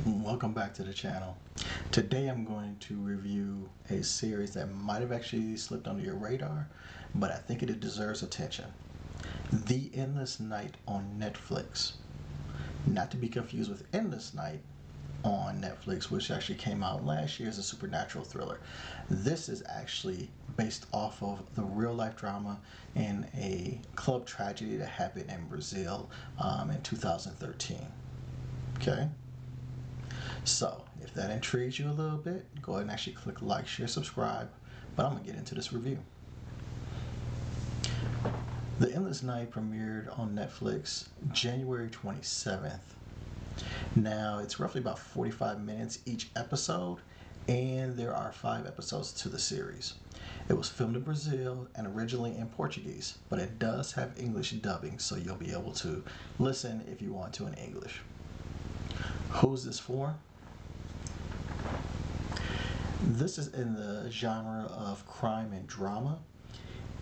Welcome back to the channel. Today I'm going to review a series that might have actually slipped under your radar, but I think it deserves attention. The Endless Night on Netflix. Not to be confused with Endless Night on Netflix, which actually came out last year as a supernatural thriller. This is actually based off of the real life drama in a club tragedy that happened in Brazil in 2013. Okay? So, if that intrigues you a little bit, go ahead and actually click like, share, subscribe. But I'm going to get into this review. The Endless Night premiered on Netflix January 27th. Now, it's roughly about 45 minutes each episode, and there are 5 episodes to the series. It was filmed in Brazil and originally in Portuguese, but it does have English dubbing, so you'll be able to listen if you want to in English. Who's this for? This is in the genre of crime and drama,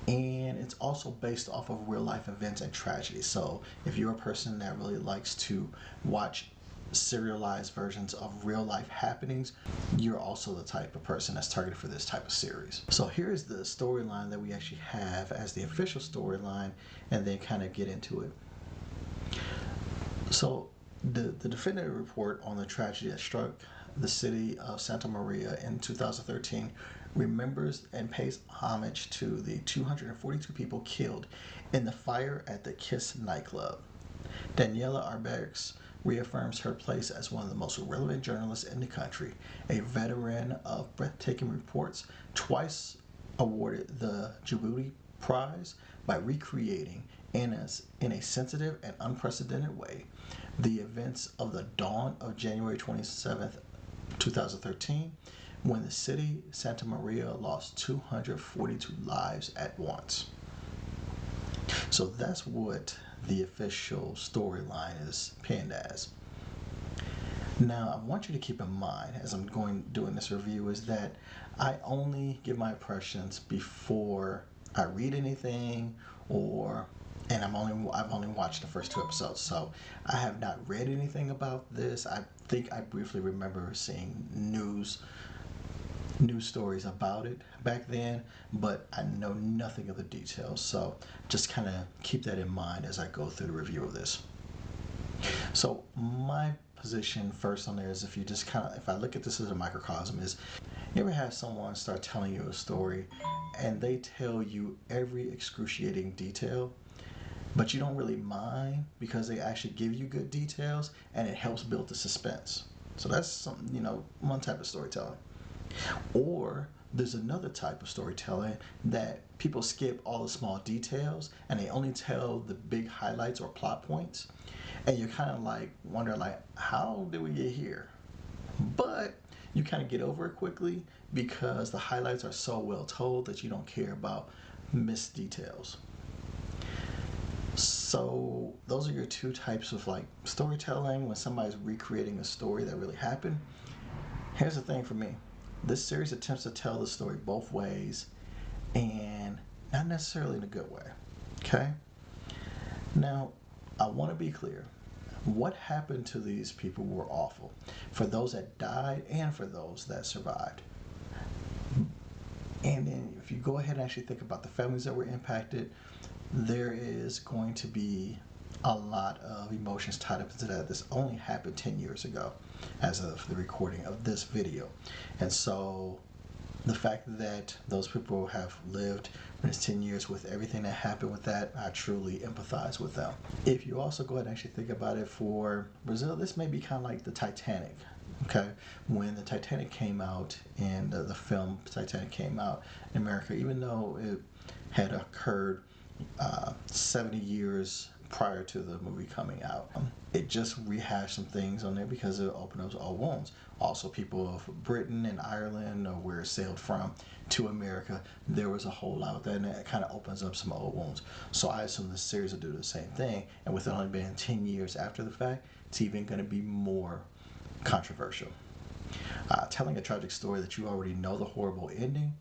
and it's also based off of real life events and tragedy. So if you're a person that really likes to watch serialized versions of real life happenings, you're also the type of person that's targeted for this type of series. So here's the storyline that we actually have as the official storyline, and then kind of get into it. So the definitive report on the tragedy that struck the city of Santa Maria in 2013 remembers and pays homage to the 242 people killed in the fire at the Kiss nightclub. Daniela Arbex reaffirms her place as one of the most relevant journalists in the country, a veteran of breathtaking reports, twice awarded the Djibouti Prize by recreating in a sensitive and unprecedented way the events of the dawn of January 27th, 2013, when the city Santa Maria lost 242 lives at once. So that's what the official storyline is pinned as. Now, I want you to keep in mind as I'm doing this review is that I only give my impressions before I read anything, and I've only watched the first 2 episodes, so I have not read anything about this. I think I briefly remember seeing news stories about it back then, but I know nothing of the details. So just kind of keep that in mind as I go through the review of this. So my position first on there is if I look at this as a microcosm, is you ever have someone start telling you a story and they tell you every excruciating detail, but you don't really mind because they actually give you good details and it helps build the suspense. So that's something, one type of storytelling. Or there's another type of storytelling that people skip all the small details and they only tell the big highlights or plot points. And you're kind of like wondering, how did we get here? But you kind of get over it quickly because the highlights are so well told that you don't care about missed details. So those are your 2 types of storytelling when somebody's recreating a story that really happened. Here's the thing for me. This series attempts to tell the story both ways and not necessarily in a good way. Okay? Now, I want to be clear. What happened to these people were awful. For those that died and for those that survived. And then if you go ahead and actually think about the families that were impacted, there is going to be a lot of emotions tied up into that. This only happened 10 years ago as of the recording of this video. And so the fact that those people have lived in 10 years with everything that happened with that, I truly empathize with them. If you also go ahead and actually think about it for Brazil, this may be kind of like the Titanic. Okay, when the Titanic came out and the film Titanic came out in America, even though it had occurred 70 years prior to the movie coming out, it just rehashed some things on there because it opened up old wounds. Also, people of Britain and Ireland, or where it sailed from, to America, there was a whole lot with that, and it kind of opens up some old wounds. So I assume this series will do the same thing, and with it only being 10 years after the fact, it's even going to be more controversial. Telling a tragic story that you already know the horrible ending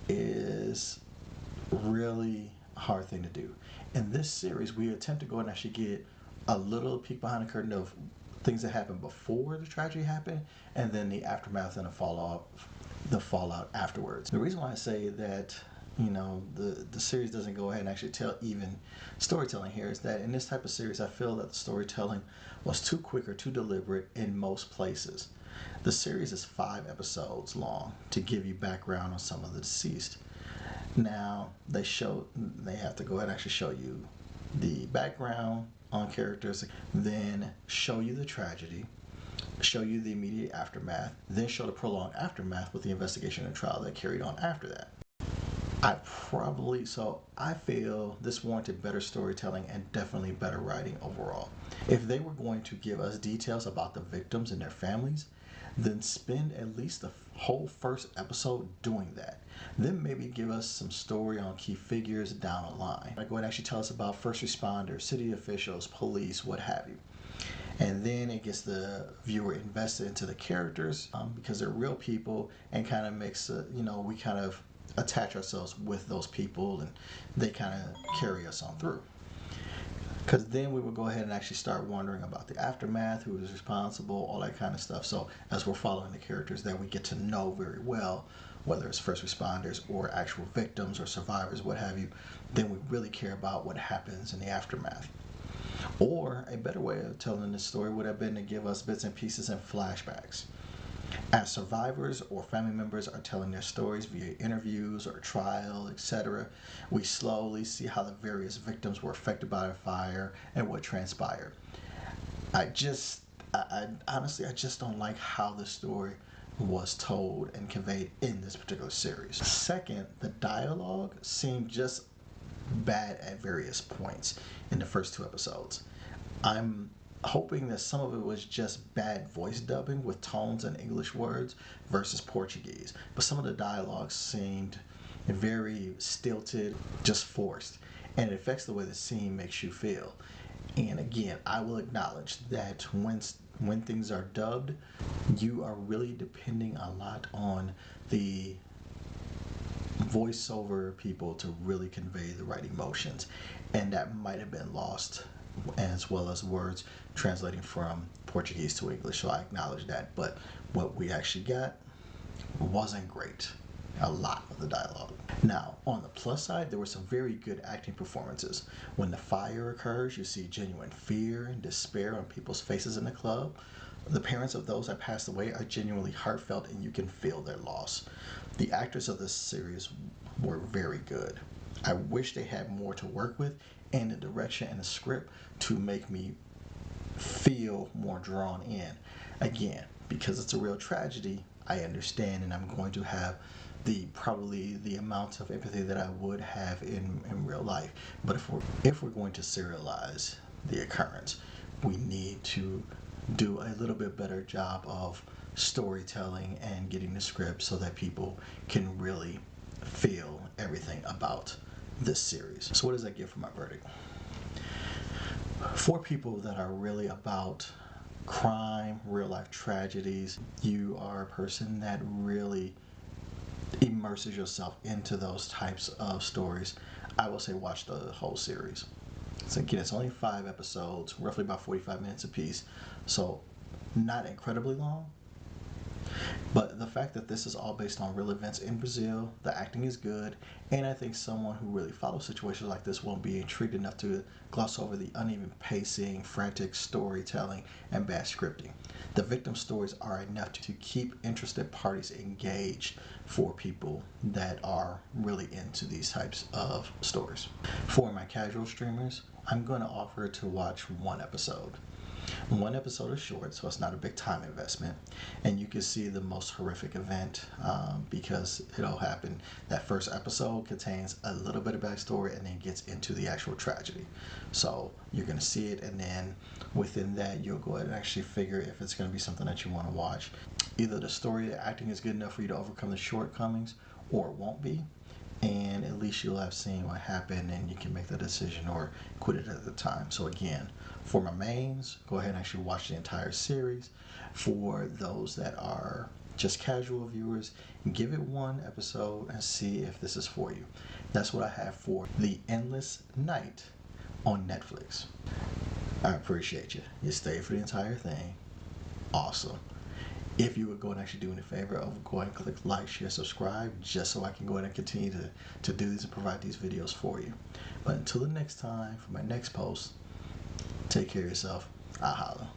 is really a hard thing to do. In this series, we attempt to go and actually get a little peek behind the curtain of things that happened before the tragedy happened, and then the aftermath and the fallout afterwards. The reason why I say that the series doesn't go ahead and actually tell even storytelling here is that in this type of series, I feel that the storytelling was too quick or too deliberate in most places. The series is 5 episodes long to give you background on some of the deceased. Now they have to go ahead and actually show you the background on characters, then show you the tragedy, show you the immediate aftermath, then show the prolonged aftermath with the investigation and trial that carried on after that. I feel this warranted better storytelling and definitely better writing overall. If they were going to give us details about the victims and their families, then spend at least the whole first episode doing that. Then maybe give us some story on key figures down the line. Like, go ahead and actually tell us about first responders, city officials, police, what have you. And then it gets the viewer invested into the characters because they're real people, and kind of makes we kind of attach ourselves with those people, and they kind of carry us on through. Because then we would go ahead and actually start wondering about the aftermath, who was responsible, all that kind of stuff. So as we're following the characters that we get to know very well, whether it's first responders or actual victims or survivors, what have you, then we really care about what happens in the aftermath. Or a better way of telling this story would have been to give us bits and pieces and flashbacks. As survivors or family members are telling their stories via interviews or trial, etc., we slowly see how the various victims were affected by the fire and what transpired. I honestly just don't like how the story was told and conveyed in this particular series. Second, the dialogue seemed just bad at various points in the first 2 episodes. I'm hoping that some of it was just bad voice dubbing with tones and English words versus Portuguese, but some of the dialogue seemed very stilted, just forced, and it affects the way the scene makes you feel. And again, I will acknowledge that when things are dubbed, you are really depending a lot on the voiceover people to really convey the right emotions, and that might have been lost, as well as words translating from Portuguese to English. So I acknowledge that, but what we actually got wasn't great. A lot of the dialogue. Now, on the plus side, there were some very good acting performances. When the fire occurs, you see genuine fear and despair on people's faces in the club. The parents of those that passed away are genuinely heartfelt, and you can feel their loss. The actors of this series were very good. I wish they had more to work with, and the direction and the script to make me feel more drawn in. Again, because it's a real tragedy, I understand, and I'm going to have probably the amount of empathy that I would have in real life. But if we're going to serialize the occurrence, we need to do a little bit better job of storytelling and getting the script so that people can really feel everything about this series. So what does that give for my verdict? For people that are really about crime, real life tragedies, you are a person that really immerses yourself into those types of stories, I will say watch the whole series. So again, it's only 5 episodes, roughly about 45 minutes apiece, so not incredibly long. But the fact that this is all based on real events in Brazil, the acting is good, and I think someone who really follows situations like this won't be intrigued enough to gloss over the uneven pacing, frantic storytelling, and bad scripting. The victim stories are enough to keep interested parties engaged for people that are really into these types of stories. For my casual streamers, I'm going to offer to watch 1 episode. 1 episode is short, so it's not a big time investment, and you can see the most horrific event because it'll happen. That first episode contains a little bit of backstory and then gets into the actual tragedy. So you're going to see it, and then within that, you'll go ahead and actually figure if it's going to be something that you want to watch. Either the story, the acting is good enough for you to overcome the shortcomings, or it won't be. And at least you'll have seen what happened, and you can make the decision or quit it at the time. So again, for my mains, go ahead and actually watch the entire series. For those that are just casual viewers, give it 1 episode and see if this is for you. That's what I have for The Endless Night on Netflix. I appreciate you. You stayed for the entire thing. Awesome. If you would go and actually do me a favor of go and click like, share, subscribe, just so I can go ahead and continue to do these and provide these videos for you. But until the next time, for my next post, take care of yourself. I'll holla.